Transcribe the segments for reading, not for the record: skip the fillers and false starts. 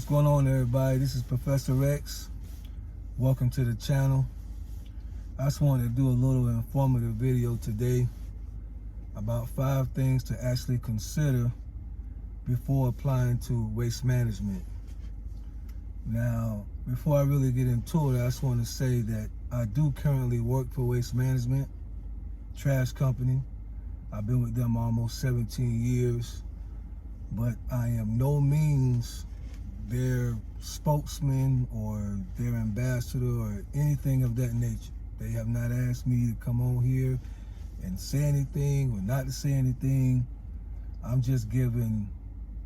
going on, everybody? This is Professor X. Welcome to the channel. I just wanted to do a little informative video today about 5 things to actually consider before applying to waste management. Now, before I really get into it, I just want to say that I do currently work for Waste Management, trash company. I've been with them almost 17 years, but I am no means their spokesman or their ambassador or anything of that nature. They have not asked me to come on here and say anything or not to say anything. I'm just giving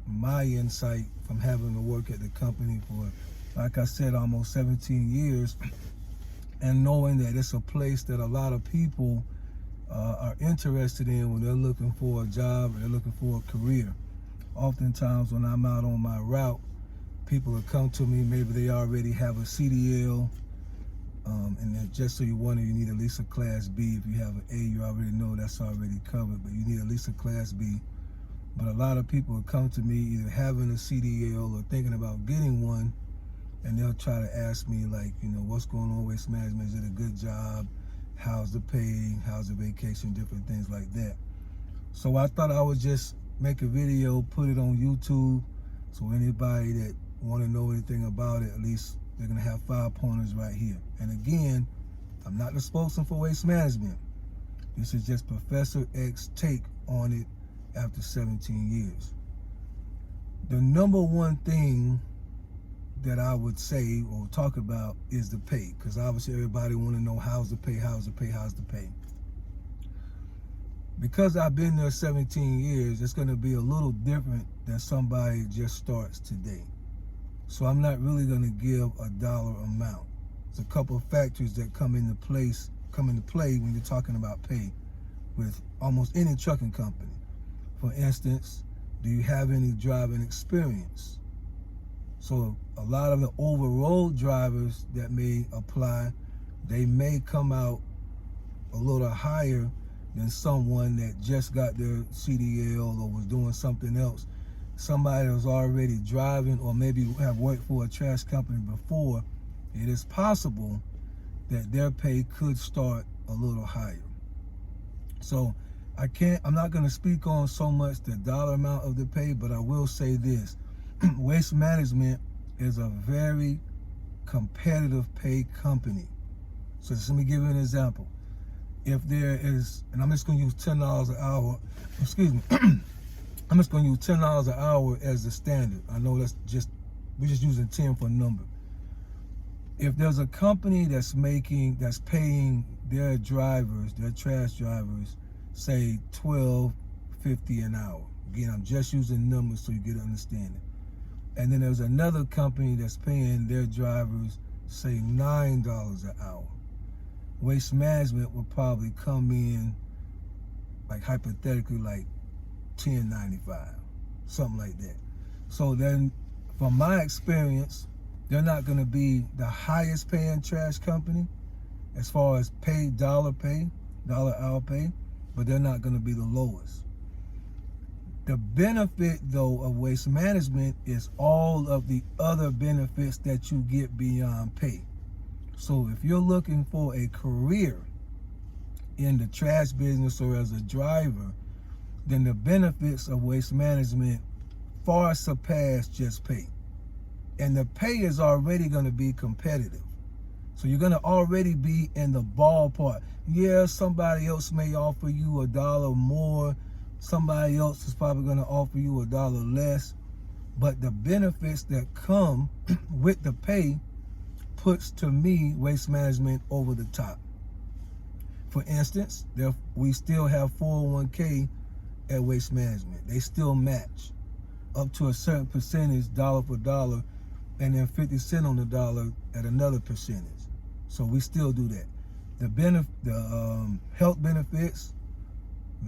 my insight from having to work at the company for, like I said, almost 17 years, and knowing that it's a place that a lot of people are interested in when they're looking for a job or they're looking for a career. Oftentimes when I'm out on my route, people will come to me, maybe they already have a CDL, and then just so you wonder, you need at least a Class B. If you have an A, you already know that's already covered, but you need at least a Class B. But a lot of people will come to me either having a CDL or thinking about getting one, and they'll try to ask me, like, you know, what's going on with Waste Management? Is it a good job? How's the pay? How's the vacation? Different things like that. So I thought I would just make a video, put it on YouTube, so anybody that want to know anything about it, at least they're going to have 5 pointers right here. And again, I'm not the spokesman for Waste Management. This is just Professor X's take on it after 17 years. The number one thing that I would say or talk about is the pay, because obviously everybody want to know how's the pay, how's the pay, how's the pay. Because I've been there 17 years, it's going to be a little different than somebody just starts today. So I'm not really going to give a dollar amount. There's a couple of factors that come into play when you're talking about pay with almost any trucking company. For instance, do you have any driving experience? So a lot of the over-road drivers that may apply, they may come out a little higher than someone that just got their CDL or was doing something else. Somebody that was already driving or maybe have worked for a trash company before, it is possible that their pay could start a little higher. So I'm not going to speak on so much the dollar amount of the pay, but I will say this. Waste Management is a very competitive pay company. So just let me give you an example. If there is, and I'm just going to use $10 an hour, excuse me, I'm just going to use $10 an hour as the standard. I know we're just using 10 for a number. If there's a company that's paying their drivers, their trash drivers, say $12.50 an hour. Again, I'm just using numbers so you get an understanding. And then there's another company that's paying their drivers, say $9 an hour. Waste Management will probably come in, like hypothetically, like $10.95, something like that. So then, from my experience, they're not going to be the highest paying trash company as far as dollar hour pay, but they're not going to be the lowest. The benefit, though, of Waste Management is all of the other benefits that you get beyond pay. So if you're looking for a career in the trash business or as a driver, then the benefits of Waste Management far surpass just pay. And the pay is already going to be competitive. So you're going to already be in the ballpark. Yeah, somebody else may offer you $1 more. Somebody else is probably going to offer you $1 less. But the benefits that come with the pay puts, to me, Waste Management over the top. For instance, we still have 401k at Waste Management. They still match up to a certain percentage, dollar for dollar, and then 50 cents on the dollar at another percentage. So we still do that. The health benefits,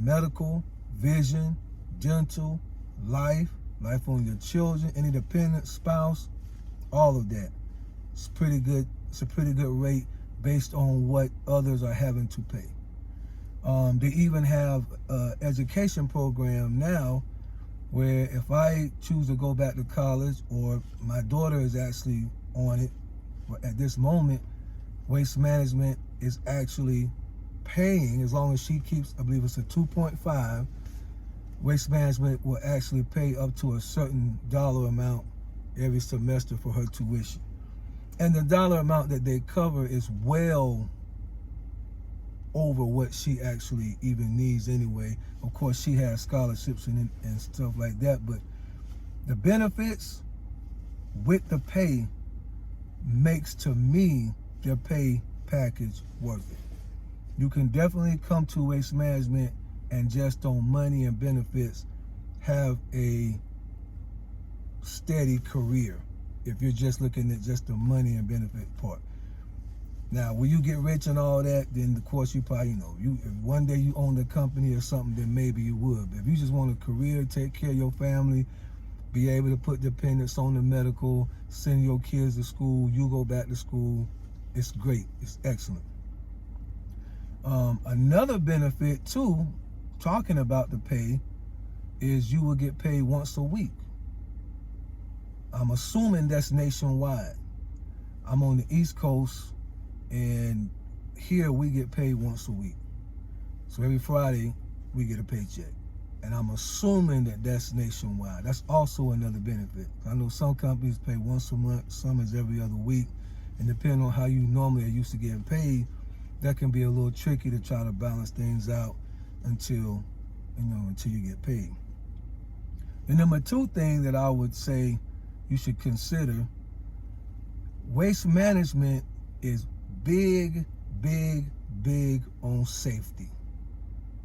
medical, vision, dental, life on your children, any dependent spouse, all of that. It's pretty good. It's a pretty good rate based on what others are having to pay. They even have an education program now where if I choose to go back to college, or my daughter is actually on it, but at this moment, Waste Management is actually paying, as long as she keeps, I believe it's a 2.5, Waste Management will actually pay up to a certain dollar amount every semester for her tuition. And the dollar amount that they cover is well over what she actually even needs anyway. Of course, she has scholarships and stuff like that, but the benefits with the pay makes, to me, their pay package worth it. You can definitely come to Waste Management and just on money and benefits have a steady career if you're just looking at just the money and benefit part. Now, when you get rich and all that, then of course you probably, if one day you own the company or something, then maybe you would. But if you just want a career, take care of your family, be able to put dependents on the medical, send your kids to school, you go back to school, it's great, it's excellent. Another benefit too, talking about the pay, is you will get paid once a week. I'm assuming that's nationwide. I'm on the East Coast, and here we get paid once a week. So every Friday we get a paycheck. And I'm assuming that that's nationwide. That's also another benefit. I know some companies pay once a month, some is every other week. And depending on how you normally are used to getting paid, that can be a little tricky to try to balance things out until you get paid. The number two thing that I would say you should consider, Waste Management is big on safety.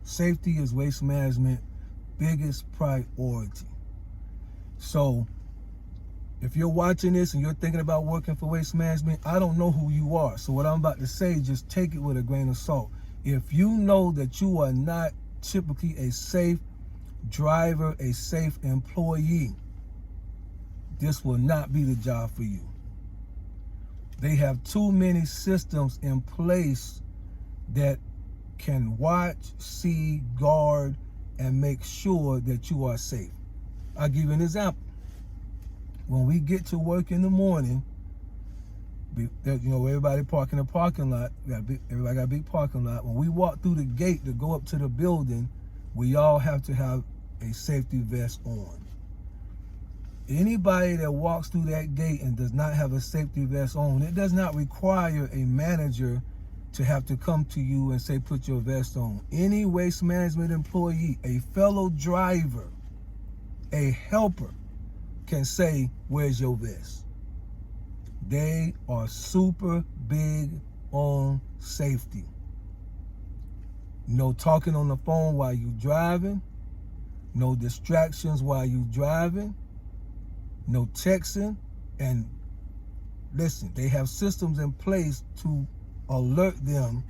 Safety is Waste Management biggest priority. So if you're watching this and you're thinking about working for Waste Management, I don't know who you are. So what I'm about to say, just take it with a grain of salt. If you know that you are not typically a safe driver, a safe employee, this will not be the job for you. They have too many systems in place that can watch, see, guard, and make sure that you are safe. I'll give you an example. When we get to work in the morning, everybody park in the parking lot. Everybody got a big parking lot. When we walk through the gate to go up to the building, we all have to have a safety vest on. Anybody that walks through that gate and does not have a safety vest on, it does not require a manager to have to come to you and say, put your vest on. Any Waste Management employee, a fellow driver, a helper, can say, where's your vest? They are super big on safety. No talking on the phone while you driving, no distractions while you driving, no texting. And listen, they have systems in place to alert them.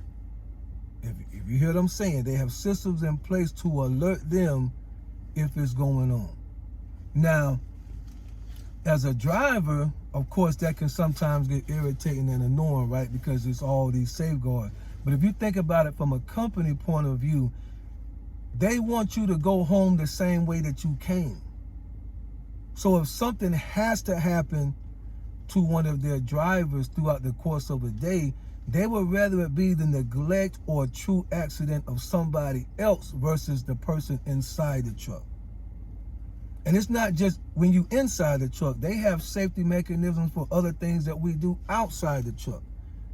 If you hear what I'm saying, they have systems in place to alert them if it's going on. Now, as a driver, of course, that can sometimes get irritating and annoying, right? Because it's all these safeguards. But if you think about it from a company point of view, they want you to go home the same way that you came. So if something has to happen to one of their drivers throughout the course of a day, they would rather it be the neglect or true accident of somebody else versus the person inside the truck. And it's not just when you inside the truck. They have safety mechanisms for other things that we do outside the truck.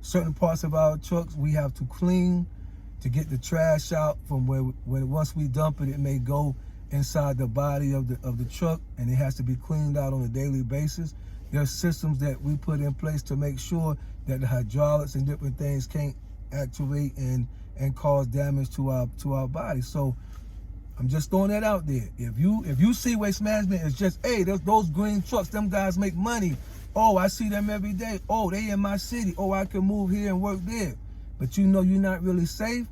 Certain parts of our trucks we have to clean to get the trash out from where once we dump it, it may go inside the body of the truck, and it has to be cleaned out on a daily basis. There's systems that we put in place to make sure that the hydraulics and different things can't activate and cause damage to our body. So I'm just throwing that out there. If you see Waste Management as just, hey, those green trucks, them guys make money. Oh, I see them every day. Oh, they in my city. Oh, I can move here and work there. But you know you're not really safe.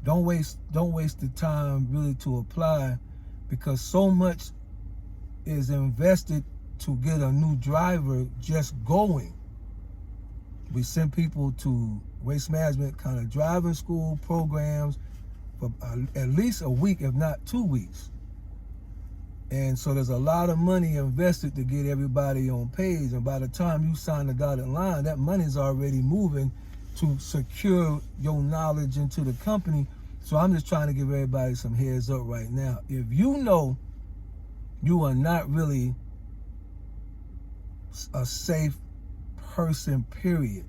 Don't waste the time really to apply, because so much is invested to get a new driver just going. We send people to Waste Management kind of driving school programs for at least a week, if not 2 weeks. And so there's a lot of money invested to get everybody on page. And by the time you sign the dotted line, that money's already moving to secure your knowledge into the company. So I'm just trying to give everybody some heads up right now. If you know you are not really a safe person, period,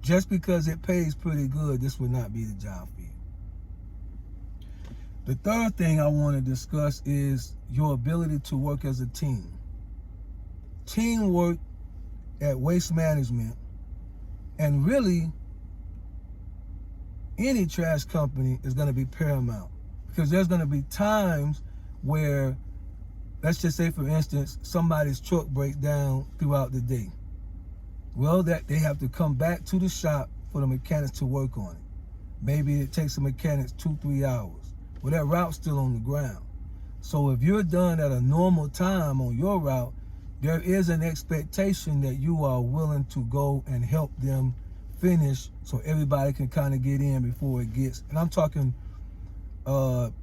just because it pays pretty good, this would not be the job for you. The third thing I want to discuss is your ability to work as a team. Teamwork at Waste Management, and really any trash company, is going to be paramount, because there's going to be times where, let's just say for instance, somebody's truck breaks down throughout the day. Well, that they have to come back to the shop for the mechanics to work on it. Maybe it takes the mechanics 2-3 hours. Well, that route's still on the ground. So if you're done at a normal time on your route, there is an expectation that you are willing to go and help them finish, so everybody can kind of get in before it gets, and I'm talking on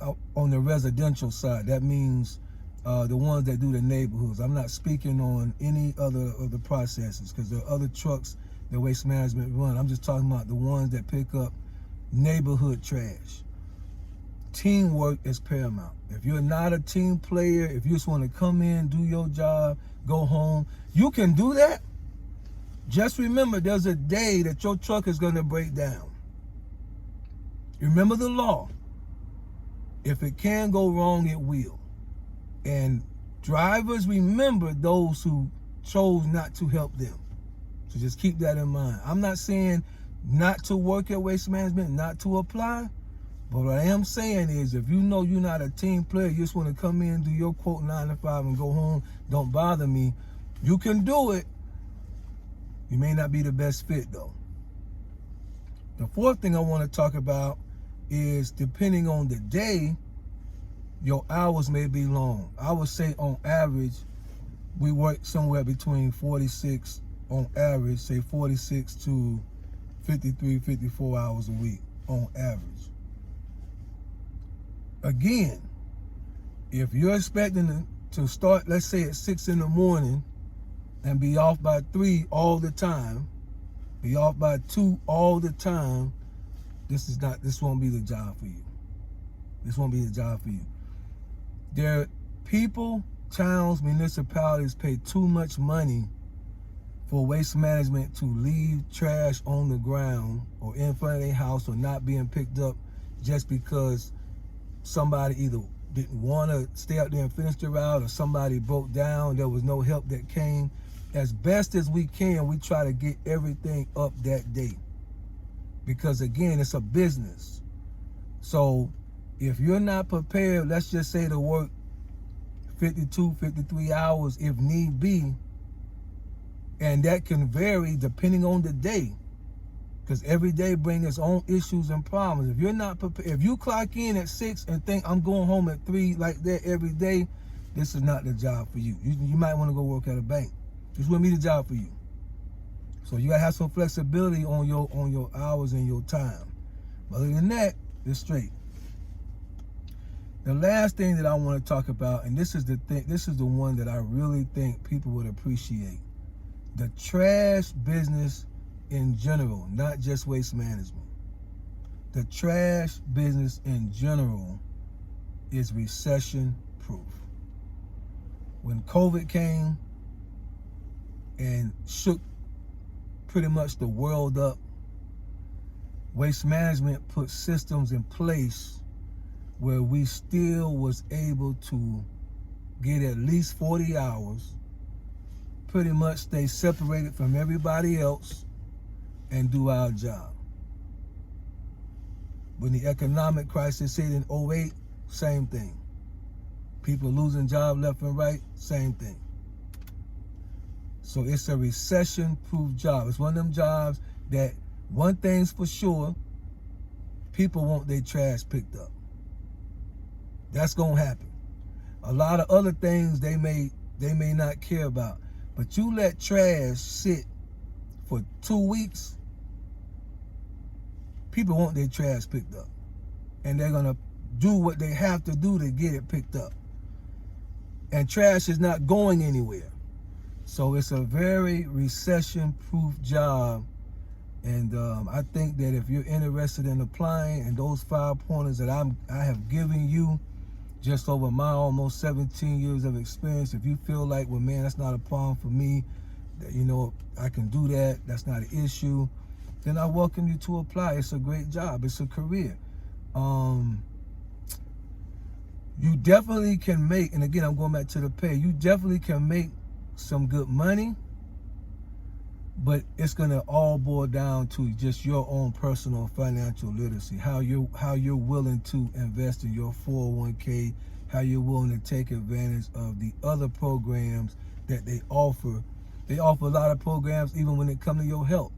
the residential side. That means the ones that do the neighborhoods. I'm not speaking on any other of the processes, because there are other trucks that Waste Management run. I'm just talking about the ones that pick up neighborhood trash. Teamwork is paramount. If you're not a team player, if you just want to come in, do your job, go home, you can do that. Just remember, there's a day that your truck is going to break down. Remember the law. If it can go wrong, it will. And drivers, remember those who chose not to help them. So just keep that in mind. I'm not saying not to work at Waste Management, not to apply. But what I am saying is, if you know you're not a team player, you just want to come in, do your quote 9 to 5 and go home, don't bother me, you can do it. You may not be the best fit though. The fourth thing I want to talk about is, depending on the day, your hours may be long. I would say on average, we work somewhere between 46 on average, say 46 to 53, 54 hours a week on average. Again, if you're expecting to start, let's say at 6 in the morning and be off by 3 all the time, be off by 2 all the time, this won't be the job for you. This won't be the job for you. There, people, towns, municipalities pay too much money for Waste Management to leave trash on the ground or in front of their house or not being picked up just because somebody either didn't want to stay out there and finish the route, or somebody broke down, there was no help that came. As best as we can, we try to get everything up that day, because again, it's a business. So if you're not prepared, let's just say, to work 52, 53 hours if need be, and that can vary depending on the day, because every day brings its own issues and problems. If you're not prepared, if you clock in at 6 and think I'm going home at 3 like that every day, this is not the job for you. You might want to go work at a bank. This wouldn't be the job for you. So you gotta have some flexibility on your hours and your time. But other than that, it's straight. The last thing that I want to talk about, and this is the one that I really think people would appreciate: the trash business in general, not just Waste Management. The trash business in general is recession proof. When COVID came and shook pretty much the world up, Waste Management put systems in place where we still was able to get at least 40 hours, pretty much stay separated from everybody else, and do our job. When the economic crisis hit in 2008, same thing. People losing jobs left and right, same thing. So it's a recession-proof job. It's one of them jobs that, one thing's for sure, people want their trash picked up. That's gonna happen. A lot of other things they may not care about, but you let trash sit for 2 weeks, people want their trash picked up, and they're gonna do what they have to do to get it picked up. And trash is not going anywhere. So it's a very recession-proof job. And I think that if you're interested in applying, and those 5 pointers that I have given you just over my almost 17 years of experience, if you feel like, well, man, that's not a problem for me, that, you know, I can do that, that's not an issue, then I welcome you to apply. It's a great job. It's a career. You definitely can make, and again, I'm going back to the pay, you definitely can make some good money, but it's gonna all boil down to just your own personal financial literacy, how you're willing to invest in your 401k, how you're willing to take advantage of the other programs that they offer. They offer a lot of programs even when it comes to your health.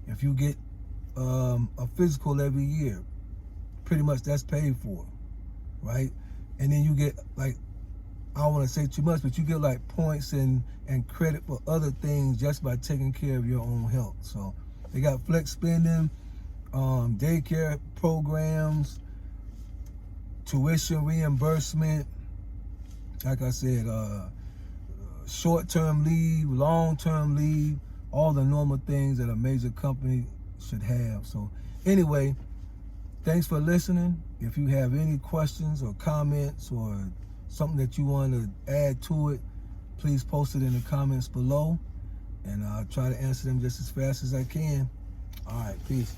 If you get a physical every year, pretty much that's paid for, right? And then you get, like, I don't want to say too much, but you get like points and credit for other things just by taking care of your own health. So they got flex spending, daycare programs, tuition reimbursement, like I said, short-term leave, long-term leave, all the normal things that a major company should have. So anyway, thanks for listening. If you have any questions or comments or something that you want to add to it, please post it in the comments below, and I'll try to answer them just as fast as I can. All right, peace.